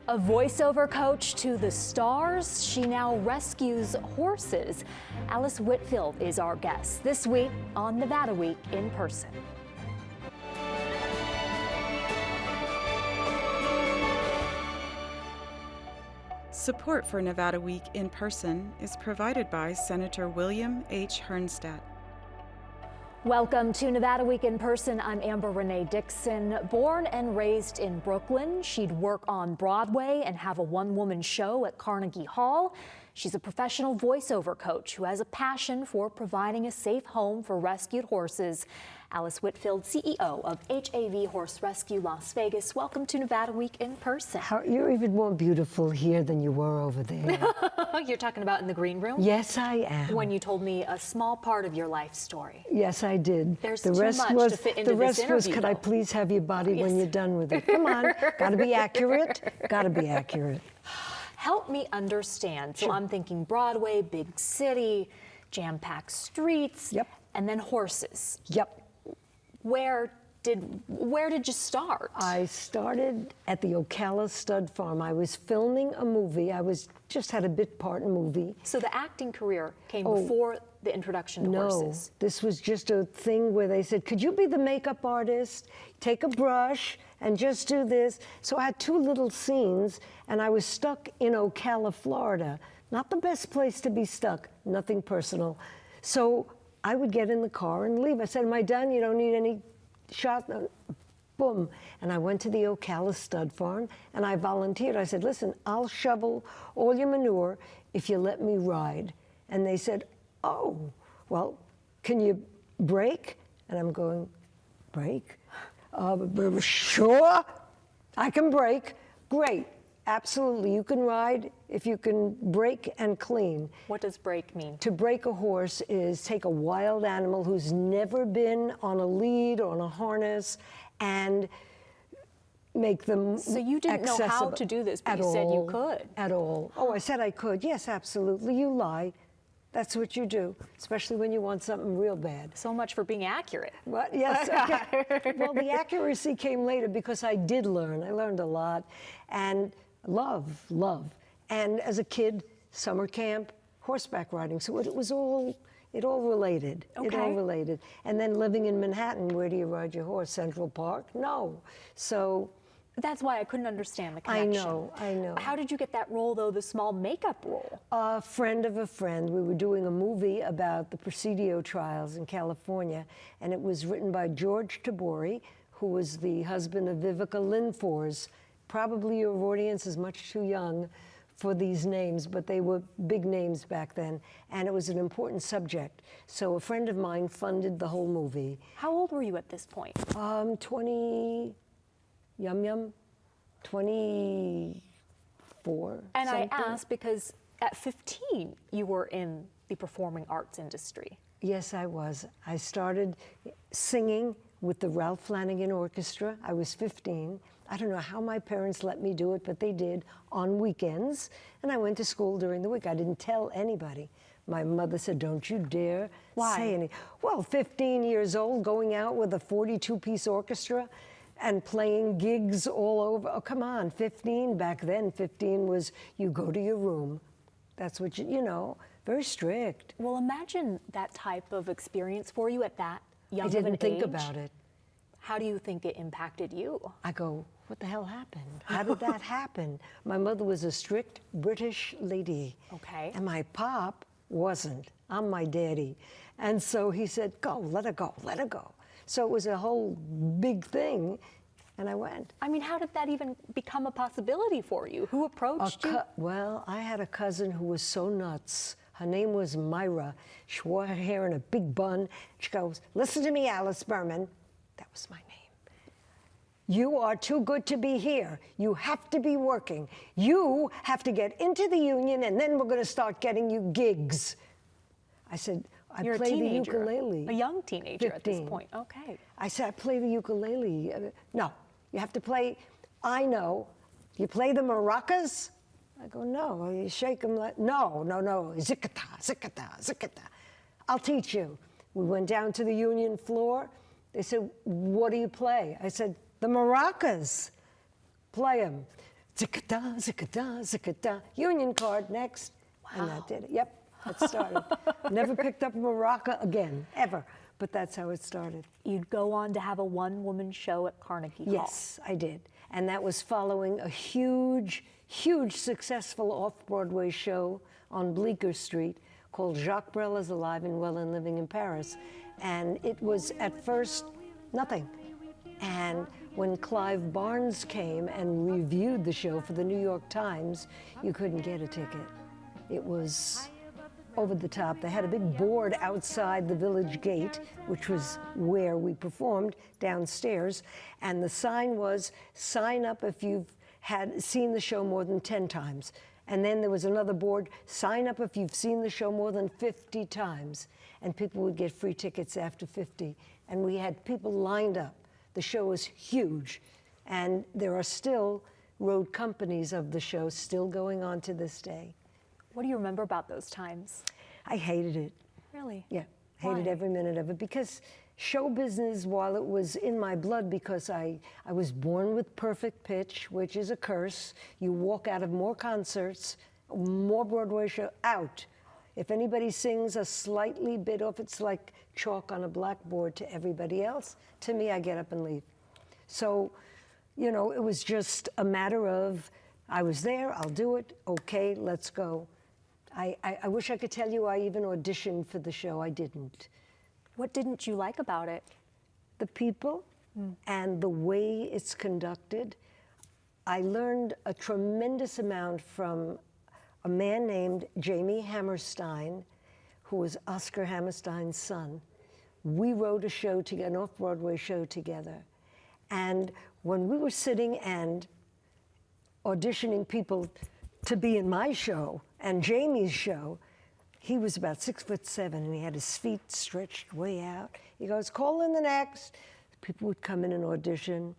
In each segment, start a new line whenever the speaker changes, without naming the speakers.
A voiceover coach to the stars, she now rescues horses. Alice Whitfield is our guest this week on Nevada Week in Person.
Support for Nevada Week in Person is provided by Senator William H. Hernstadt.
Welcome to Nevada Week in Person. I'm Amber Renee Dixon. Born and raised in Brooklyn, she'd work on Broadway and have a one-woman show at Carnegie Hall. She's a professional voiceover coach who has a passion for providing a safe home for rescued horses. Alice Whitfield, CEO of HAV Horse Rescue Las Vegas. Welcome to Nevada Week in Person.
You're even more beautiful here than you were over there.
You're talking about in the green room?
Yes, I am.
When you told me a small part of your life story.
Yes, I did.
There's too much to fit into this interview.
The rest was, could I please have your body when you're done with it? Come on, gotta be accurate, gotta be accurate.
Help me understand. So
Sure.
I'm thinking Broadway, big city, jam-packed streets,
Yep.
and then horses.
Yep.
Where did you start?
I started at the Ocala Stud Farm. I was filming a movie. Just had a bit part in a movie.
So the acting career came before the introduction to horses.
This was just a thing where they said, could you be the makeup artist? Take a brush and just do this. So I had two little scenes, and I was stuck in Ocala, Florida. Not the best place to be stuck, nothing personal. So I would get in the car and leave. I said, am I done? You don't need any shot? Boom. And I went to the Ocala Stud Farm, and I volunteered. I said, listen, I'll shovel all your manure if you let me ride. And they said, oh, well, can you brake? And I'm going, brake? Sure, I can brake. Great, absolutely. You can ride if you can brake and clean.
What does brake mean?
To brake a horse is take a wild animal who's never been on a lead or on a harness and make them
So you didn't know how to do this, but you said you could.
At all. Oh, I said I could. Yes, absolutely. You lie. That's what you do, especially when you want something real bad.
So much for being accurate.
What? Yes. Okay. Well, the accuracy came later because I did learn. I learned a lot. And love. And as a kid, summer camp, horseback riding. So it all related.
Okay.
It all related. And then living in Manhattan, where do you ride your horse? Central Park? No. So
That's why I couldn't understand the connection.
I know.
How did you get that role, though, the small makeup role?
A friend of a friend. We were doing a movie about the Presidio trials in California, and it was written by George Tabori, who was the husband of Vivica Lindfors. Probably your audience is much too young for these names, but they were big names back then, and it was an important subject. So a friend of mine funded the whole movie.
How old were you at this point?
24.
And
something.
I asked because at 15, you were in the performing arts industry.
Yes, I was. I started singing with the Ralph Flanagan Orchestra. I was 15. I don't know how my parents let me do it, but they did on weekends. And I went to school during the week. I didn't tell anybody. My mother said, don't you dare say anything. Well, 15 years old, going out with a 42-piece orchestra and playing gigs all over. Oh, come on, 15. Back then, 15 was you go to your room. That's what you know, very strict.
Well, imagine that type of experience for you at that young
I
of an
didn't think
age.
about it.
How do you think it impacted you?
I go, what the hell happened? How did that happen? My mother was a strict British lady.
Okay.
And my pop wasn't. I'm my daddy. And so he said, go, let her go, let her go. So it was a whole big thing, and I went.
I mean, how did that even become a possibility for you? Who approached you?
Well, I had a cousin who was so nuts. Her name was Myra. She wore her hair in a big bun. She goes, listen to me, Alice Berman. That was my name. You are too good to be here. You have to be working. You have to get into the union, and then we're going to start getting you gigs. I said,
You're
play
a teenager,
the ukulele.
a young teenager
15.
at this point. Okay.
I said, I play the ukulele. No, you have to play, I know. You play the maracas? I go, no, you shake them like, no, zikata, zikata, zikata. I'll teach you. We went down to the union floor. They said, what do you play? I said, the maracas. Play them. zika-da, zika-da, zika-da. Union card, next. Wow. And that did it. Yep, that started. Never picked up a maraca again, ever. But that's how it started.
You'd go on to have a one-woman show at Carnegie Hall.
Yes, I did. And that was following a huge, huge successful off-Broadway show on Bleecker Street called Jacques Brel is Alive and Well and Living in Paris. And it was at first nothing. And when Clive Barnes came and reviewed the show for the New York Times, you couldn't get a ticket. It was over the top. They had a big board outside the village gate, which was where we performed, downstairs, and the sign was, sign up if you've seen the show more than 10 times. And then there was another board, sign up if you've seen the show more than 50 times. And people would get free tickets after 50. And we had people lined up. The show was huge. And there are still road companies of the show still going on to this day.
What do you remember about those times?
I hated it.
Really?
Yeah, hated every minute of it, because show business, while it was in my blood, because I was born with perfect pitch, which is a curse. You walk out of more concerts, more Broadway show, out. If anybody sings a slightly bit off, it's like chalk on a blackboard to everybody else. To me, I get up and leave. So, you know, it was just a matter of, I was there, I'll do it, okay, let's go. I wish I could tell you I even auditioned for the show. I didn't.
What didn't you like about it?
The people and the way it's conducted. I learned a tremendous amount from a man named Jamie Hammerstein, who was Oscar Hammerstein's son. We wrote a show together, an off-Broadway show together. And when we were sitting and auditioning people to be in my show and Jamie's show, he was about 6'7" and he had his feet stretched way out. He goes, call in the next. People would come in and audition.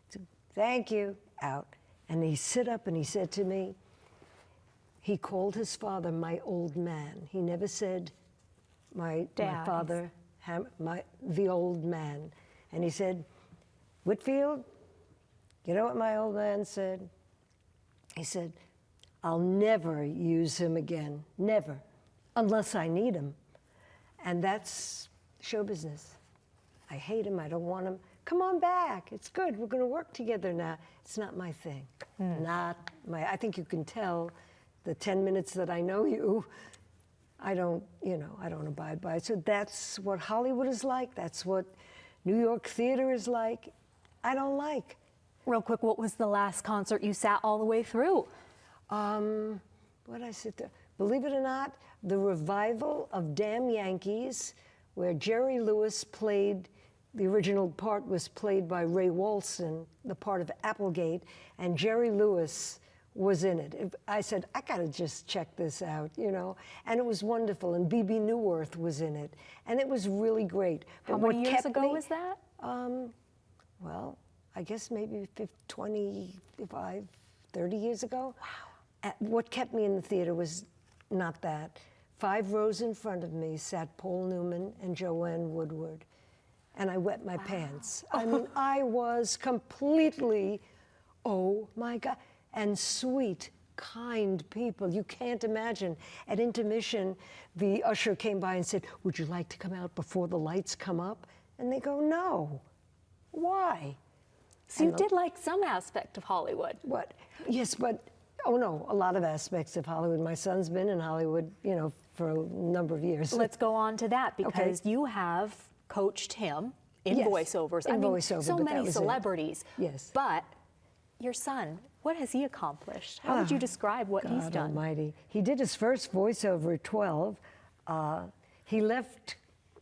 Said, thank you, out. And he'd sit up and he said to me, he called his father my old man. He never said my father, the old man. And he said, Whitfield, you know what my old man said? He said, I'll never use him again, never, unless I need him. And that's show business. I hate him, I don't want him. Come on back, it's good, we're gonna work together now. It's not my thing, I think you can tell the 10 minutes that I know you, I don't abide by it. So that's what Hollywood is like, that's what New York theater is like. I don't like.
Real quick, what was the last concert you sat all the way through?
What did I sit there? Believe it or not, the revival of Damn Yankees, where Jerry Lewis played, the original part was played by Ray Walston, the part of Applegate, and Jerry Lewis was in it. I said, I gotta just check this out, you know? And it was wonderful, and B.B. Newirth was in it, and it was really great.
But how many years ago was that?
Well, I guess maybe 25, 30 years ago. Wow. What kept me in the theater was not that. 5 rows in front of me sat Paul Newman and Joanne Woodward, and I wet my pants. I mean, I was completely, oh my God, and sweet, kind people. You can't imagine. At intermission, the usher came by and said, would you like to come out before the lights come up? And they go, no. Why?
So you did like some aspect of Hollywood.
What? Yes, but, oh no, a lot of aspects of Hollywood. My son's been in Hollywood, you know, for a number of years.
Let's go on to that, because you have coached him in voiceovers.
Voiceover,
so many celebrities.
Yes.
But your son, what has he accomplished? How would you describe what he's done?
God almighty. He did his first voiceover at 12. He left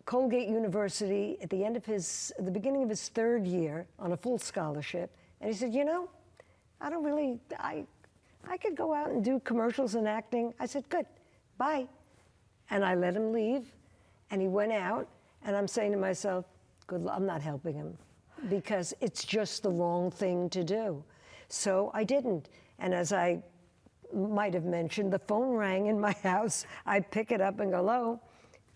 Colgate University at the beginning of his 3rd year on a full scholarship. And he said, you know, I could go out and do commercials and acting. I said, good, bye. And I let him leave, and he went out, and I'm saying to myself, good luck, I'm not helping him, because it's just the wrong thing to do. So I didn't. And as I might have mentioned, the phone rang in my house. I pick it up and go, hello.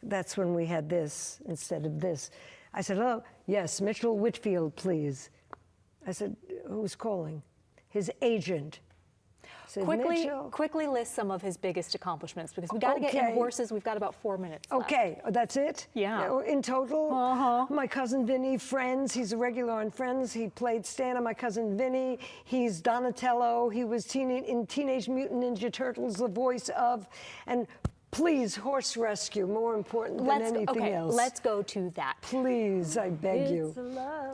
That's when we had this instead of this. I said, hello, yes, Mitchell Whitfield, please. I said, who's calling? His agent. Sid
Quickly,
Mitchell.
quickly list some of his biggest accomplishments because we got to get in horses. We've got about 4 minutes left.
Okay, that's it?
Yeah.
In total?
Uh-huh.
My cousin Vinny, Friends, he's a regular on Friends. He played Stan on My Cousin Vinny. He's Donatello. He was in Teenage Mutant Ninja Turtles, the voice of, and please, horse rescue, more important than anything else.
Let's go to that.
Please, I beg you.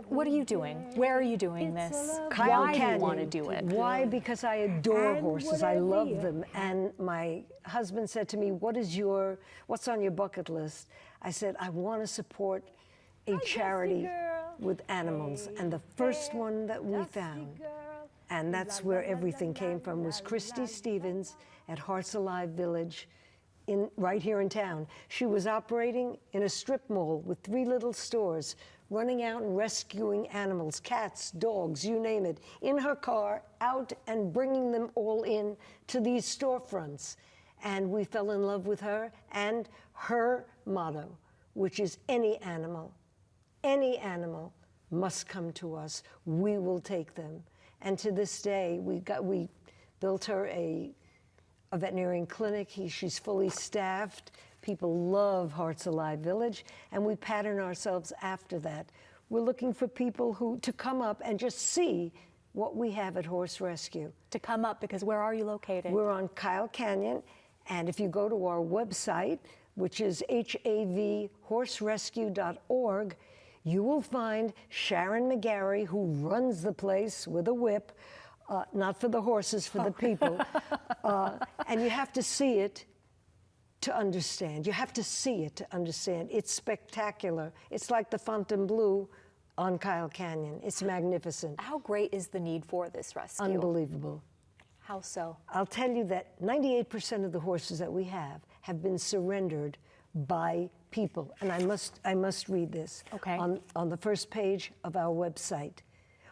What are you doing? Where are you doing this?
Kyle
Why do
Canyon.
you want to do it?
Why? Because I adore horses. I love them. And my husband said to me, what's on your bucket list? I said, I want to support a charity with animals. And the first one that we found, and that's where everything came from, was Christy Stevens at Hearts Alive Village right here in town. She was operating in a strip mall with 3 little stores, running out and rescuing animals, cats, dogs, you name it, in her car, out and bringing them all in to these storefronts. And we fell in love with her and her motto, which is any animal must come to us. We will take them. And to this day, we built her a veterinarian clinic. She's fully staffed. People love Hearts Alive Village, and we pattern ourselves after that. We're looking for people to come up and just see what we have at Horse Rescue.
To come up, because where are you located?
We're on Kyle Canyon, and if you go to our website, which is havhorserescue.org, you will find Sharon McGarry, who runs the place with a whip, not for the horses, for the people. And you have to see it to understand. You have to see it to understand. It's spectacular. It's like the Fontainebleau on Kyle Canyon. It's magnificent.
How great is the need for this rescue?
Unbelievable.
How so?
I'll tell you that 98% of the horses that we have been surrendered by people. And I must read this.
Okay.
On the first page of our website.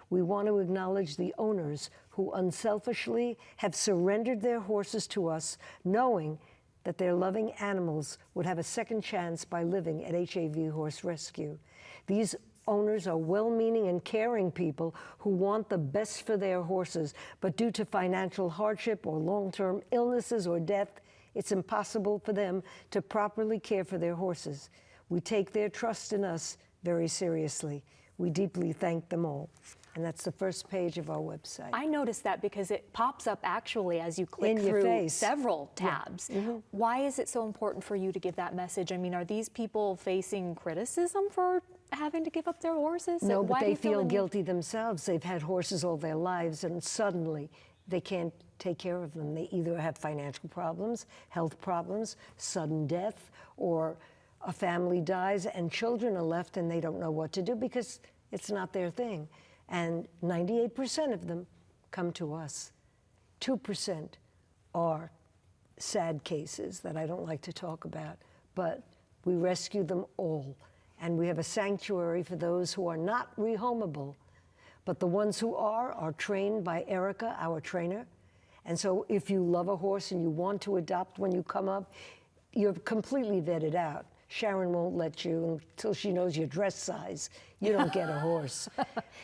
We want to acknowledge the owners who unselfishly have surrendered their horses to us, knowing that their loving animals would have a second chance by living at HAV Horse Rescue. These owners are well-meaning and caring people who want the best for their horses, but due to financial hardship or long-term illnesses or death, it's impossible for them to properly care for their horses. We take their trust in us very seriously. We deeply thank them all. And that's the first page of our website.
I noticed that because it pops up actually as you click
In your
through
face.
several tabs.
Yeah. Mm-hmm.
Why is it so important for you to give that message? I mean, are these people facing criticism for having to give up their horses?
No,
Why
but
do
they
you
feel
the need-
guilty themselves. They've had horses all their lives, and suddenly they can't take care of them. They either have financial problems, health problems, sudden death, or a family dies and children are left and they don't know what to do because it's not their thing. And 98% of them come to us. 2% are sad cases that I don't like to talk about, but we rescue them all. And we have a sanctuary for those who are not rehomable, but the ones who are trained by Erica, our trainer. And so if you love a horse and you want to adopt when you come up, you're completely vetted out. Sharon won't let you until she knows your dress size. You don't get a horse.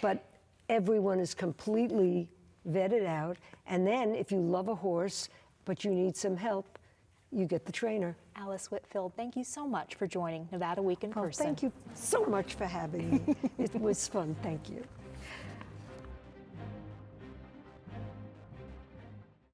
But everyone is completely vetted out. And then if you love a horse, but you need some help, you get the trainer.
Alice Whitfield, thank you so much for joining Nevada Week in Person.
Thank you so much for having me. It was fun. Thank you.